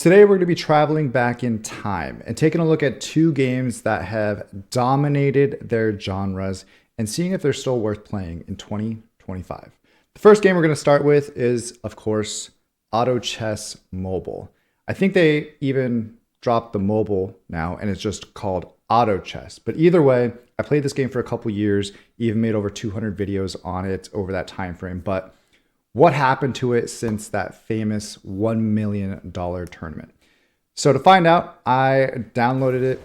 Today, we're going to be traveling back in time and taking a look at two games that have dominated their genres and seeing if they're still worth playing in 2025. The first game we're going to start with is, of course, Auto Chess Mobile. I think they even dropped the mobile now and it's just called Auto Chess. But either way, I played this game for a couple years, even made over 200 videos on it over that time frame. But what happened to it since that famous $1 million tournament? So to find out, I downloaded it,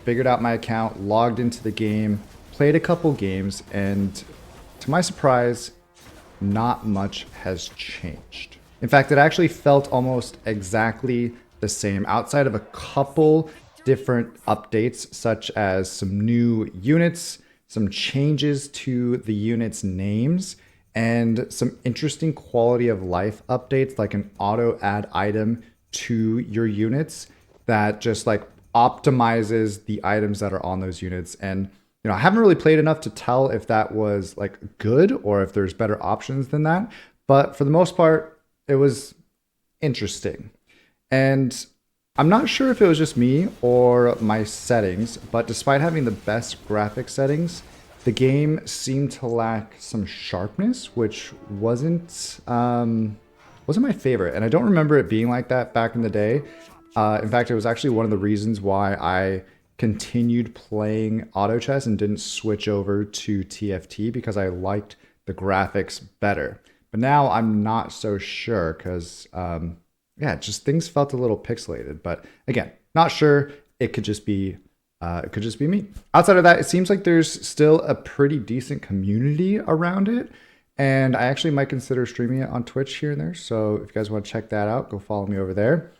figured out my account, logged into the game, played a couple games, and to my surprise, not much has changed. In fact, it actually felt almost exactly the same outside of a couple different updates, such as some new units, some changes to the units' names, and some interesting quality of life updates like an auto add item to your units that just like optimizes the items that are on those units. And I haven't really played enough to tell if that was like good or if there's better options than that. But for the most part, it was interesting. And I'm not sure if it was just me or my settings, but despite having the best graphic settings, the game seemed to lack some sharpness, which wasn't my favorite. And I don't remember it being like that back in the day. In fact, it was actually one of the reasons why I continued playing auto chess and didn't switch over to TFT, because I liked the graphics better. But now I'm not so sure because, just things felt a little pixelated. But again, not sure. It could just be me. Outside of that, it seems like there's still a pretty decent community around it. And I actually might consider streaming it on Twitch here and there. So if you guys want to check that out, go follow me over there.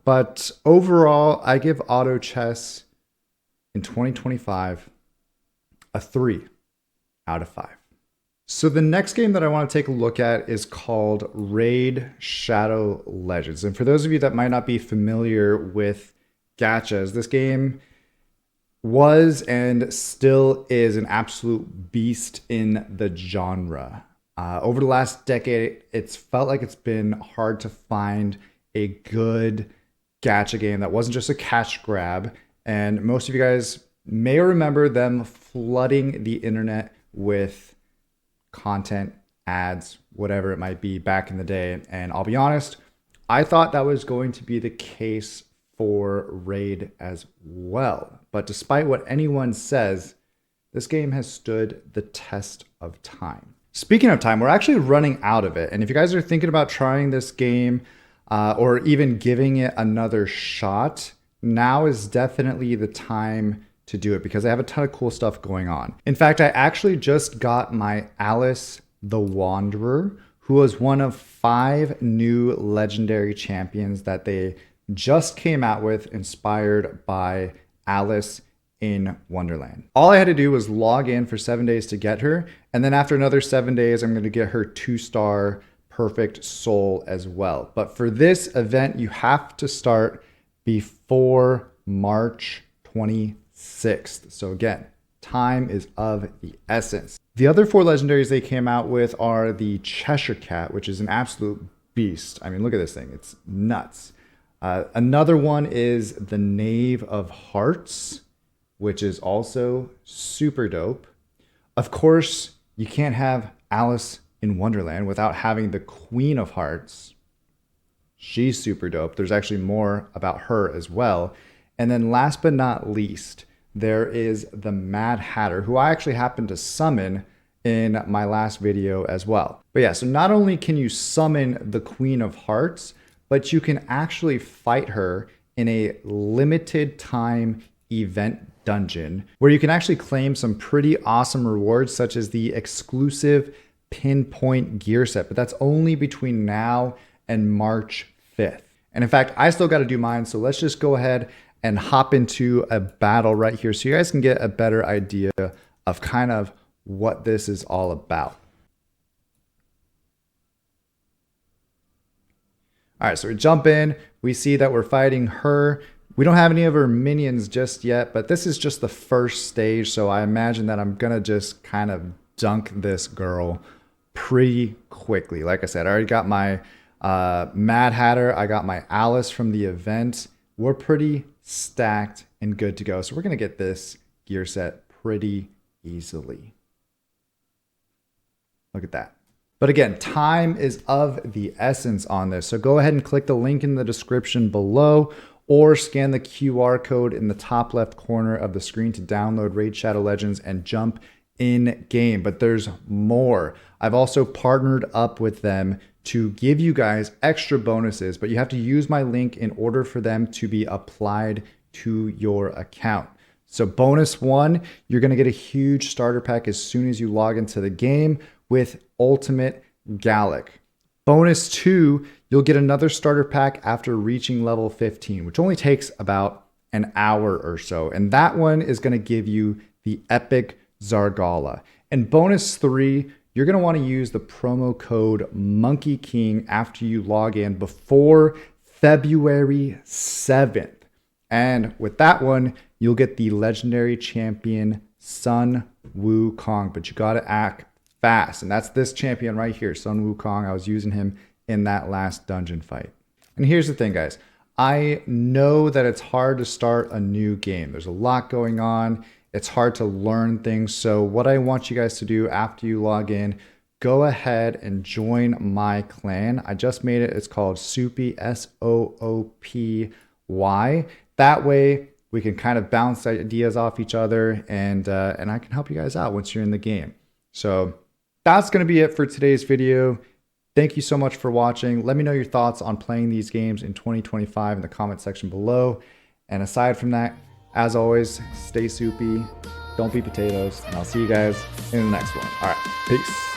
But overall, I give Auto Chess in 2025 a 3 out of 5. So the next game that I want to take a look at is called Raid Shadow Legends. And for those of you that might not be familiar with gachas, this game was and still is an absolute beast in the genre. Over the last decade, it's felt like it's been hard to find a good gacha game that wasn't just a cash grab. And most of you guys may remember them flooding the internet with content, ads, whatever it might be back in the day. And I'll be honest, I thought that was going to be the case for Raid as well. But despite what anyone says, this game has stood the test of time. Speaking of time, we're actually running out of it. And if you guys are thinking about trying this game or even giving it another shot, now is definitely the time to do it because I have a ton of cool stuff going on. In fact, I actually just got my Alice the Wanderer, who was one of 5 new legendary champions that they just came out with, inspired by Alice in Wonderland. All I had to do was log in for 7 days to get her. And then after another 7 days, I'm going to get her 2-star perfect soul as well. But for this event, you have to start before March 26th. So again, time is of the essence. The other 4 legendaries they came out with are the Cheshire Cat, which is an absolute beast. I mean, look at this thing. It's nuts. Another one is the Knave of Hearts, which is also super dope. Of course, you can't have Alice in Wonderland without having the Queen of Hearts. She's super dope. There's actually more about her as well. And then last but not least, there is the Mad Hatter, who I actually happened to summon in my last video as well. But yeah, so not only can you summon the Queen of Hearts, but you can actually fight her in a limited time event dungeon where you can actually claim some pretty awesome rewards, such as the exclusive pinpoint gear set. But that's only between now and March 5th. And in fact, I still got to do mine. So let's just go ahead and hop into a battle right here so you guys can get a better idea of kind of what this is all about. All right, so we jump in, we see that we're fighting her. We don't have any of her minions just yet, but this is just the first stage, so I imagine that I'm gonna just kind of dunk this girl pretty quickly. Like I said, I already got my Mad Hatter, I got my Alice from the event. We're pretty stacked and good to go. So we're going to get this gear set pretty easily. Look at that. But again, time is of the essence on this. So go ahead and click the link in the description below or scan the QR code in the top left corner of the screen to download Raid Shadow Legends and jump in game. But there's more. I've also partnered up with them to give you guys extra bonuses, but you have to use my link in order for them to be applied to your account. So bonus 1, you're going to get a huge starter pack as soon as you log into the game with Ultimate Galek. Bonus 2, you'll get another starter pack after reaching level 15, which only takes about an hour or so. And that one is going to give you the epic Zargala. And bonus 3, you're going to want to use the promo code Monkey King after you log in before February 7th. And with that one, you'll get the legendary champion Sun Wukong, but you got to act fast. And that's this champion right here, Sun Wukong. I was using him in that last dungeon fight. And here's the thing, guys. I know that it's hard to start a new game. There's a lot going on. It's hard to learn things. So what I want you guys to do after you log in, go ahead and join my clan. I just made it. It's called Soupy, Soopy. That way we can kind of bounce ideas off each other, and I can help you guys out once you're in the game. So that's going to be it for today's video. Thank you so much for watching. Let me know your thoughts on playing these games in 2025 in the comment section below. And aside from that, as always, stay soupy, don't be potatoes, and I'll see you guys in the next one. All right, peace.